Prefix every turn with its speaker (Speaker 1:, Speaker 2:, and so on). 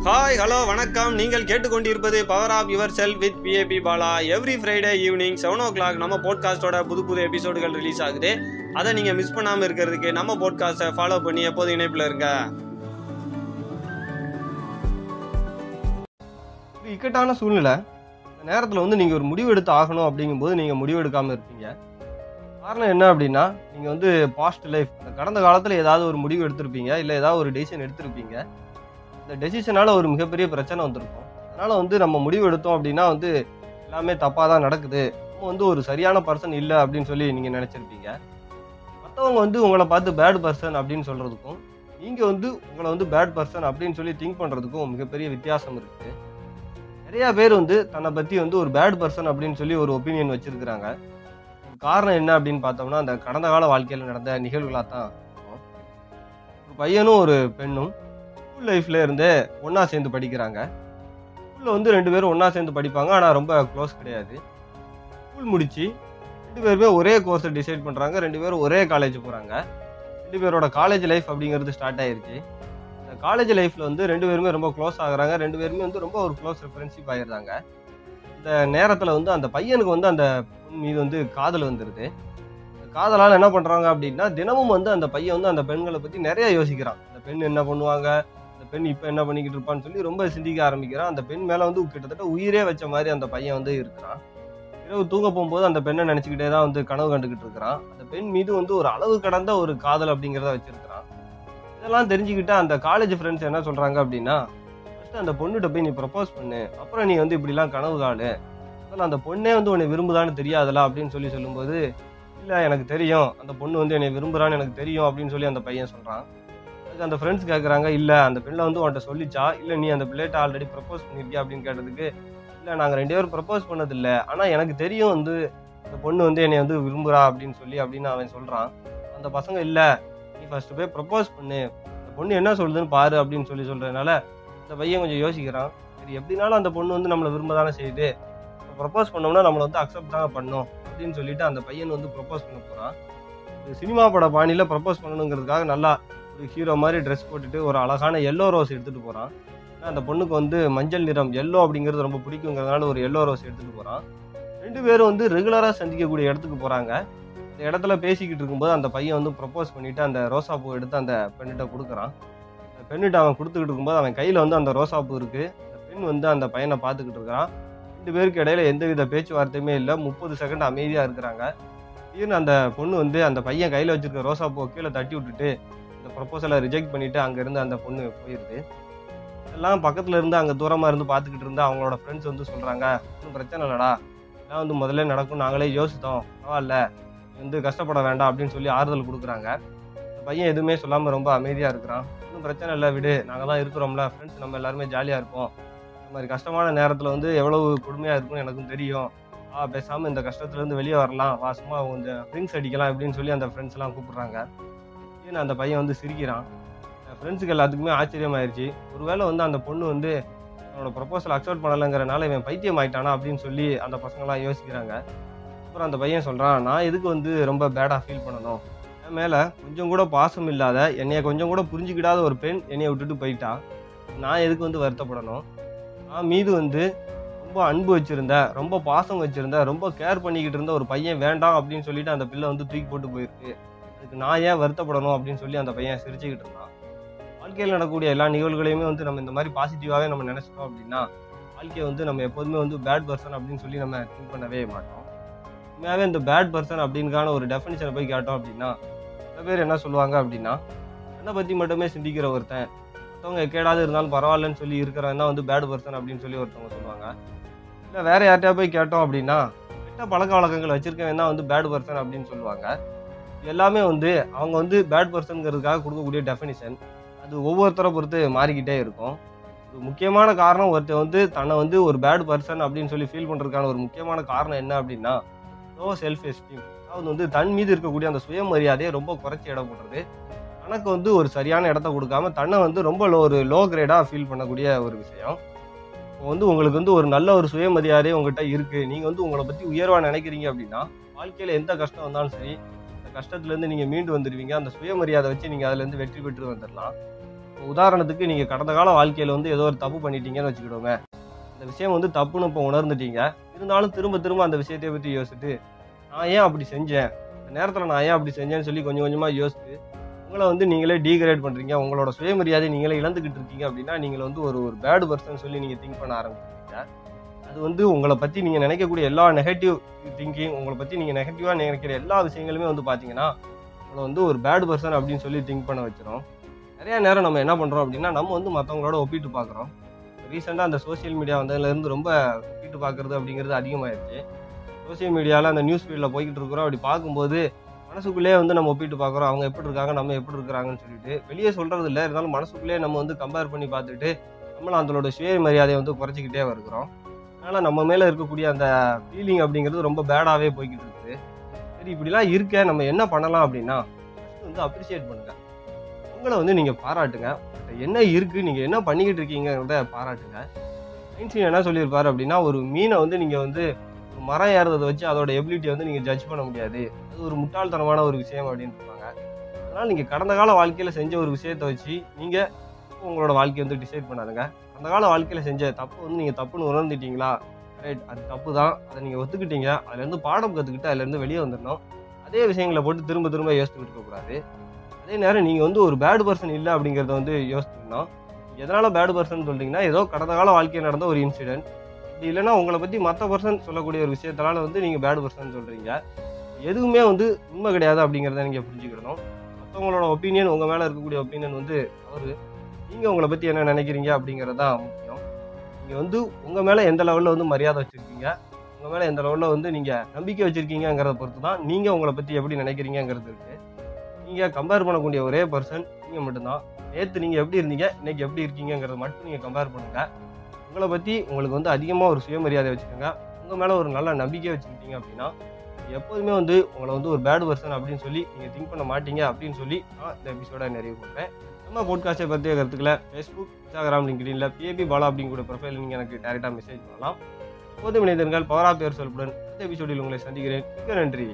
Speaker 1: Hi hello வணக்கம். நீங்கள் கேட்டுக்கொண்டிருப்பது power of yourself with BAP Bala. Every Friday evening 7 o'clock நம்ம போட்காஸ்டோட புது எபிசோடுகள் ரிலீஸ் ஆகுது. அதை நீங்கள் மிஸ் பண்ணாமல் இருக்கிறதுக்கு நம்ம போட்காஸ்ட்டை ஃபாலோ பண்ணி எப்போது இணைப்பில் இருங்க.
Speaker 2: ஒரு இக்கட்டான சூழ்நிலை இந்த நேரத்தில் நீங்கள் ஒரு முடிவு எடுத்து ஆகணும் அப்படிங்கும்போது நீங்கள் முடிவு எடுக்காமல் இருப்பீங்க. காரணம் என்ன அப்படின்னா, நீங்கள் பாஸ்ட் லைஃப் கடந்த காலத்தில் ஏதாவது ஒரு முடிவு எடுத்திருப்பீங்க, இல்லை ஏதாவது ஒரு டெசிஷன் எடுத்திருப்பீங்க. இந்த டெசிஷனால ஒரு மிகப்பெரிய பிரச்சனை வந்திருக்கும். அதனால நம்ம முடிவு எடுத்தோம் அப்படின்னா எல்லாமே தப்பாக தான் நடக்குது, நம்ம ஒரு சரியான பர்சன் இல்லை அப்படின்னு சொல்லி நீங்கள் நினச்சிருப்பீங்க. மற்றவங்க உங்களை பார்த்து பேட் பர்சன் அப்படின்னு சொல்கிறதுக்கும் நீங்கள் உங்களை பேட் பர்சன் அப்படின்னு சொல்லி திங்க் பண்ணுறதுக்கும் மிகப்பெரிய வித்தியாசம் இருக்குது. நிறையா பேர் தன்னை பற்றி ஒரு பேட் பர்சன் அப்படின்னு சொல்லி ஒரு ஒப்பீனியன் வச்சுருக்கிறாங்க. காரணம் என்ன அப்படின்னு பார்த்தோம்னா, அந்த கடந்த கால வாழ்க்கையில் நடந்த நிகழ்வுகளாக தான் இருக்கும். ஒரு பையனும் ஒரு பெண்ணும் ஸ்கூல் லைஃப்ல இருந்தே ஒன்றா சேர்ந்து படிக்கிறாங்க. ஸ்கூலில் 2 பேரும் ஒன்றா சேர்ந்து படிப்பாங்க, ஆனால் ரொம்ப க்ளோஸ் கிடையாது. ஸ்கூல் முடிச்சு 2 பேருமே ஒரே கோர்ஸை டிசைட் பண்ணுறாங்க. 2 பேரும் ஒரே காலேஜ் போகிறாங்க. 2 பேரோட காலேஜ் லைஃப் அப்படிங்கிறது ஸ்டார்ட் ஆயிருச்சு. இந்த காலேஜ் லைஃப்பில் 2 பேருமே ரொம்ப க்ளோஸ் ஆகுறாங்க. 2 பேருமே ரொம்ப ஒரு க்ளோஸ் ஃப்ரெண்ட்ஷிப் ஆகிடுறாங்க. இந்த நேரத்தில் அந்த பையனுக்கு அந்த பொண்ணு மீது காதல் வந்துடுது. காதலால் என்ன பண்ணுறாங்க அப்படின்னா, தினமும் அந்த பையன் அந்த பெண்களை பற்றி நிறைய யோசிக்கிறான். அந்த பெண் என்ன பண்ணுவாங்க, அந்த பெண் இப்போ என்ன பண்ணிக்கிட்டு இருப்பான்னு சொல்லி ரொம்ப சிந்திக்க ஆரம்பிக்கிறான். அந்த பெண் மேலே கிட்டத்தட்ட உயிரே வச்ச மாதிரி அந்த பையன் இருக்கிறான். இரவு தூங்க போகும்போது அந்த பெண்ணை நினச்சிக்கிட்டே தான் கனவு கண்டுக்கிட்டு இருக்கிறான். அந்த பெண் மீது ஒரு அளவு கடந்த ஒரு காதல் அப்படிங்கிறத வச்சிருக்கிறான். இதெல்லாம் தெரிஞ்சுக்கிட்டு அந்த காலேஜ் ஃப்ரெண்ட்ஸ் என்ன சொல்கிறாங்க அப்படின்னா, ஃபஸ்ட்டு அந்த பொண்ணுகிட்ட போய் நீ ப்ரப்போஸ் பண்ணு, அப்புறம் நீ இப்படிலாம் கனவு காடு, அதில் அந்த பொண்ணே உன்னை விரும்புதான்னு தெரியாதலா அப்படின்னு சொல்லும்போது, இல்லை எனக்கு தெரியும், அந்த பொண்ணு என்னை விரும்புகிறான்னு எனக்கு தெரியும் அப்படின்னு சொல்லி அந்த பையன் சொல்கிறான். அதுக்கு அந்த ஃப்ரெண்ட்ஸ் கேட்குறாங்க, இல்லை அந்த பிள்ளை உன்கிட்ட சொல்லிச்சா, இல்லை நீ அந்த பிள்ளைகிட்ட ஆல்ரெடி ப்ரப்போஸ் பண்ணியிருக்கியா அப்படின்னு கேட்டதுக்கு, இல்லை நாங்கள் 2 பேரும் ப்ரப்போஸ் பண்ணதில்லை, ஆனால் எனக்கு தெரியும் இந்த பொண்ணு என்னை விரும்புகிறா அப்படின்னு அப்படின்னு அவன் சொல்கிறான். அந்த பசங்க, இல்லை நீ ஃபஸ்ட்டு போய் ப்ரப்போஸ் பண்ணு, அந்த பொண்ணு என்ன சொல்லுதுன்னு பாரு அப்படின்னு சொல்கிறதுனால அந்த பையன் கொஞ்சம் யோசிக்கிறான். சரி, எப்படினாலும் அந்த பொண்ணு நம்மளை விரும்ப தானே செய்யுது, ப்ரப்போஸ் பண்ணோம்னா நம்மளை அக்செப்ட் தானே பண்ணோம் அப்படின்னு சொல்லிட்டு அந்த பையன் ப்ரப்போஸ் பண்ண போகிறான். ஒரு சினிமா பட பாணியில் ப்ரப்போஸ் பண்ணணுங்கிறதுக்காக நல்லா ஒரு ஹீரோ மாதிரி ட்ரெஸ் போட்டுட்டு ஒரு அழகான எல்லோ ரோஸ் எடுத்துகிட்டு போகிறான். ஏன்னா அந்த பொண்ணுக்கு மஞ்சள் நிறம் எல்லோ அப்படிங்கிறது ரொம்ப பிடிக்குங்கிறதுனால ஒரு எல்லோ ரோஸ் எடுத்துகிட்டு போகிறான். 2 பேரும் ரெகுலராக சந்திக்கக்கூடிய இடத்துக்கு போகிறாங்க. அந்த இடத்துல பேசிக்கிட்டு இருக்கும்போது அந்த பையன் ப்ரப்போஸ் பண்ணிவிட்டு அந்த ரோசா பூ எடுத்து அந்த பெண்ணிட்ட கொடுக்குறான். அந்த பெண்ணிட்ட அவன் கொடுத்துக்கிட்டு இருக்கும்போது அவன் கையில் அந்த ரோசா பூ இருக்குது. அந்த பெண் அந்த பையனை பார்த்துக்கிட்டு இருக்கிறான். 2 பேருக்கு இடையில எந்தவித பேச்சுவார்த்தையுமே இல்லை. 30 செகண்ட் அமைதியாக இருக்கிறாங்க. திடீர்னு அந்த பொண்ணு அந்த பையன் கையில் வச்சிருக்க ரோசா பூவை கீழே தட்டி விட்டுட்டு இந்த ப்ரப்போசலை ரிஜெக்ட் பண்ணிவிட்டு அங்கேருந்து அந்த பொண்ணு போயிடுது. எல்லாம் பக்கத்தில் இருந்து அங்கே தூரமாக இருந்து பார்த்துக்கிட்டு இருந்தா அவங்களோட ஃப்ரெண்ட்ஸ் சொல்கிறாங்க, ஒன்றும் பிரச்சனை இல்லைடா, எல்லாம் முதல்ல நடக்கும், நாங்களே யோசித்தோம், பரவாயில்ல, கஷ்டப்பட வேண்டாம் அப்படின்னு சொல்லி ஆறுதல் கொடுக்குறாங்க. அந்த பையன் எதுவுமே சொல்லாமல் ரொம்ப அமைதியாக இருக்கிறான். ஒன்றும் பிரச்சனை இல்லை, விடு, நாங்கள் தான் இருக்கிறோம்ல, ஃப்ரெண்ட்ஸ் நம்ம எல்லாருமே ஜாலியாக இருப்போம், இந்த மாதிரி கஷ்டமான நேரத்தில் எவ்வளவு கொடுமையாக இருக்கும்னு எனக்கும் தெரியும், பேசாமல் இந்த கஷ்டத்துலேருந்து வெளியே வரலாம், வா சும்மா கொஞ்சம் ட்ரிங்க்ஸ் அடிக்கலாம் அப்படின்னு சொல்லி அந்த ஃப்ரெண்ட்ஸ்லாம் கூப்பிட்றாங்க. ஏன்னா அந்த பையன் சிரிக்கிறான். ஃப்ரெண்ட்ஸுக்கு எல்லாத்துக்குமே ஆச்சரியமாயிருச்சு. ஒருவேளை அந்த பொண்ணு அவனோட ப்ரப்போசல் அக்செப்ட் பண்ணலைங்கிறனால இவன் பைத்தியம் ஆயிட்டானா அப்படின்னு சொல்லி அந்த பசங்களாம் யோசிக்கிறாங்க. அப்புறம் அந்த பையன் சொல்கிறான், நான் எதுக்கு ரொம்ப பேடாக ஃபீல் பண்ணணும், என் மேலே கொஞ்சம் கூட பாசம் இல்லாத, என்னைய கொஞ்சம் கூட புரிஞ்சுக்கிடாத ஒரு பெண் என்னைய விட்டுட்டு போயிட்டா, நான் எதுக்கு வருத்தப்படணும், நான் மீது ரொம்ப அன்பு வச்சுருந்த, ரொம்ப பாசம் வச்சுருந்த, ரொம்ப கேர் பண்ணிக்கிட்டு இருந்த ஒரு பையன் வேண்டாம் அப்படின்னு சொல்லிட்டு அந்த பிள்ளை தூக்கி போட்டு போயிருக்கு, அதுக்கு நான் ஏன் வருத்தப்படணும் அப்படின்னு சொல்லி அந்த பையன் சிரிச்சுக்கிட்டு இருந்தான். வாழ்க்கையில் நடக்கக்கூடிய எல்லா நிகழ்வுகளையுமே நம்ம இந்த மாதிரி பாசிட்டிவாகவே நம்ம நினச்சிட்டோம் அப்படின்னா வாழ்க்கையை நம்ம எப்போதுமே பேட் பர்சன் அப்படின்னு சொல்லி நம்ம திங்க் பண்ணவே மாட்டோம். உண்மையாகவே இந்த பேட் பர்சன் அப்படின்கான ஒரு டெஃபினிஷனை போய் கேட்டோம் அப்படின்னா சில பேர் என்ன சொல்லுவாங்க அப்படின்னா, என்னை பற்றி மட்டுமே சிந்திக்கிற ஒருத்தன், மற்றவங்க கேடாது இருந்தாலும் பரவாயில்லன்னு சொல்லி இருக்கிறவன் தான் பேட் பர்சன் அப்படின்னு சொல்லி ஒருத்தவங்க சொல்லுவாங்க. இல்லை வேற யார்கிட்டயா போய் கேட்டோம் அப்படின்னா, கெட்ட பழக்க வழக்கங்கள் வச்சிருக்கவன் தான் பேட் பர்சன் அப்படின்னு சொல்லுவாங்க. எல்லாமே அவங்க பேட் பர்சனுங்கிறதுக்காக கொடுக்கக்கூடிய டெஃபினிஷன் அது ஒவ்வொருத்தரை பொறுத்து மாறிக்கிட்டே இருக்கும். ஒரு முக்கியமான காரணம் ஒருத்தர் தன்னை ஒரு பேட் பர்சன் அப்படின்னு சொல்லி ஃபீல் பண்ணுறதுக்கான ஒரு முக்கியமான காரணம் என்ன அப்படின்னா, லோ செல்ஃப் எஸ்டீம். அதாவது தன் மீது இருக்கக்கூடிய அந்த சுயமரியாதையை ரொம்ப குறைச்சி இடம் போடுறது, தனக்கு ஒரு சரியான இடத்த கொடுக்காம தன்னை ரொம்ப ஒரு லோ கிரேடாக ஃபீல் பண்ணக்கூடிய ஒரு விஷயம். இப்போ உங்களுக்கு ஒரு நல்ல ஒரு சுயமரியாதை உங்கள்கிட்ட இருக்குது, நீங்கள் உங்களை பற்றி உயர்வாக நினைக்கிறீங்க அப்படின்னா வாழ்க்கையில் எந்த கஷ்டம் வந்தாலும் சரி அந்த கஷ்டத்துலேருந்து நீங்கள் மீண்டு வந்துடுவீங்க. அந்த சுயமரியாதை வச்சு நீங்கள் அதுலேருந்து வெற்றி பெற்று வந்துடலாம். உதாரணத்துக்கு நீங்கள் கடந்த கால வாழ்க்கையில் வந்து ஏதோ ஒரு தப்பு பண்ணிட்டீங்கன்னு வச்சுக்கிடுவோங்க. அந்த விஷயம் வந்து தப்புன்னு இப்போ உணர்ந்துட்டீங்க. இருந்தாலும் திரும்ப திரும்ப அந்த விஷயத்தை பற்றி யோசிச்சுட்டு நான் ஏன் அப்படி செஞ்சேன், அந்த நேரத்தில் நான் ஏன் அப்படி செஞ்சேன்னு சொல்லி கொஞ்சம் கொஞ்சமாக யோசிச்சு உங்களை வந்து நீங்களே டீக்ரேட் பண்ணுறீங்க, உங்களோட சுயமரியாதை நீங்களே இழந்துக்கிட்டு இருக்கீங்க அப்படின்னா நீங்கள் வந்து ஒரு ஒரு பேட் பர்சன் சொல்லி நீங்கள் திங்க் பண்ண ஆரம்பிச்சிருக்கீங்க. அது வந்து உங்களை பற்றி நீங்கள் நினைக்கக்கூடிய எல்லா நெகட்டிவ் திங்கிங், உங்களை பற்றி நீங்கள் நெகட்டிவாக நினைக்கிற எல்லா விஷயங்களுமே வந்து பார்த்தீங்கன்னா உங்களை வந்து ஒரு பேட் பர்சன் அப்படின்னு சொல்லி திங்க் பண்ண வச்சிடும். நிறைய நேரம் நம்ம என்ன பண்ணுறோம் அப்படின்னா நம்ம வந்து மற்றவங்களோட ஒப்பிட்டு பார்க்குறோம். ரீசெண்டாக அந்த சோசியல் மீடியா வந்ததுலேருந்து ரொம்ப ஒப்பிட்டு பார்க்குறது அப்படிங்கிறது அதிகமாகிடுச்சு. சோசியல் மீடியாவில் அந்த நியூஸ் ஃபீல்டில் போய்கிட்டு இருக்கிறோம். அப்படி பார்க்கும்போது மனசுக்குள்ளேயே வந்து நம்ம ஒப்பிட்டு பார்க்குறோம், அவங்க எப்படி இருக்காங்க நம்ம எப்படி இருக்கிறாங்கன்னு சொல்லிட்டு. வெளியே சொல்கிறது இல்லை, இருந்தாலும் மனசுக்குள்ளேயே நம்ம வந்து கம்பேர் பண்ணி பார்த்துட்டு நம்மளும் அதோட சுயமரியாதையை வந்து குறைச்சிக்கிட்டே வருகிறோம். அதனால் நம்ம மேலே இருக்கக்கூடிய அந்த ஃபீலிங் அப்படிங்கிறது ரொம்ப பேடாகவே போய்கிட்டு இருக்குது. சரி, இப்படிலாம் இருக்க நம்ம என்ன பண்ணலாம் அப்படின்னா ஃபஸ்ட்டு வந்து அப்ரிஷியேட் பண்ணுங்கள். உங்களை வந்து நீங்கள் பாராட்டுங்க. என்ன இருக்குது, நீங்கள் என்ன பண்ணிக்கிட்டு இருக்கீங்கிறத பாராட்டுங்க. ஐன்ஸ்டீன் என்ன சொல்லியிருப்பார் அப்படின்னா, ஒரு மீனை வந்து நீங்கள் வந்து ஒரு மரம் ஏறுறதை வச்சு அதோட எபிலிட்டியை வந்து நீங்கள் ஜட்ஜ் பண்ண முடியாது, அது ஒரு முட்டாள்தனமான ஒரு விஷயம் அப்படின்னு இருப்பாங்க. அதனால் நீங்கள் கடந்த கால வாழ்க்கையில் செஞ்ச ஒரு விஷயத்தை வச்சு நீங்கள் உங்களோட வாழ்க்கையை வந்து டிசைட் பண்ணாதுங்க. அந்த கால வாழ்க்கையில் செஞ்ச தப்பு வந்து நீங்கள் தப்புன்னு உணர்ந்துட்டீங்களா, ரைட், அது தப்பு தான், அதை நீங்கள் ஒத்துக்கிட்டீங்க, அதுலேருந்து பாடம் கற்றுக்கிட்டு அதுலேருந்து வெளியே வந்துடணும். அதே விஷயங்களை போட்டு திரும்ப திரும்ப யோசிச்சுக்கிட்டு இருக்கக்கூடாது. அதே நேரம் நீங்கள் வந்து ஒரு பேட் பர்சன் இல்லை அப்படிங்கிறத வந்து யோசிச்சுக்கணும். எதனால் பேட் பர்சன் சொல்கிறீங்கன்னா, ஏதோ கடந்த கால வாழ்க்கையில் நடந்த ஒரு இன்சிடென்ட், இப்படி இல்லைன்னா உங்களை பற்றி மற்ற பர்சன் சொல்லக்கூடிய ஒரு விஷயத்தால வந்து நீங்கள் பேட் பர்சன் சொல்கிறீங்க. எதுவுமே வந்து உண்மை கிடையாது அப்படிங்கிறத நீங்கள் புரிஞ்சுக்கிடணும். மற்றவங்களோட ஒப்பீனியன், உங்கள் மேலே இருக்கக்கூடிய ஒப்பீனியன் வந்து அவர் நீங்கள் உங்களை பற்றி என்ன நினைக்கிறீங்க அப்படிங்கிறது தான் முக்கியம். நீங்கள் வந்து உங்கள் மேலே எந்த லெவலில் வந்து மரியாதை வச்சுருக்கீங்க, உங்கள் மேலே எந்த லெவலில் வந்து நீங்கள் நம்பிக்கை வச்சுருக்கீங்கிறத பொறுத்து தான் நீங்கள் உங்களை பற்றி எப்படி நினைக்கிறீங்கிறது இருக்குது. நீங்கள் கம்பேர் பண்ணக்கூடிய ஒரே பர்சன் நீங்கள் மட்டும்தான். நேற்று நீங்கள் எப்படி இருந்தீங்க, இன்னைக்கு எப்படி இருக்கீங்கிறத மட்டும் நீங்கள் கம்பேர் பண்ணுங்கள். உங்களை பற்றி உங்களுக்கு வந்து அதிகமாக ஒரு சுயமரியாதை வச்சுக்கோங்க. உங்கள் மேலே ஒரு நல்ல நம்பிக்கை வச்சுக்கிட்டீங்க அப்படின்னா எப்போதுமே வந்து உங்களை வந்து ஒரு பேட் பர்சன் அப்படின்னு சொல்லி நீங்கள் திங்க் பண்ண மாட்டீங்க அப்படின்னு சொல்லி நான் இந்த எபிசோட நிறைவு பண்ணுறேன். நம்ம போட்காஸ்ட்டை பற்றிய கருத்துக்களை ஃபேஸ்புக், இன்ஸ்டாகிராம், லிங்க்டின்ல PAP பாலா அப்படிங்கிற ப்ரொஃபைல் நீங்கள் எனக்கு டேரெக்டாக மெசேஜ் பண்ணலாம். எப்போதும் இணைந்திருங்கள். பவர் ஆஃப் யுவர் செல்ஃபுடன் அடுத்த எபிசோடில் உங்களை சந்திக்கிறேன். மிக்க நன்றி.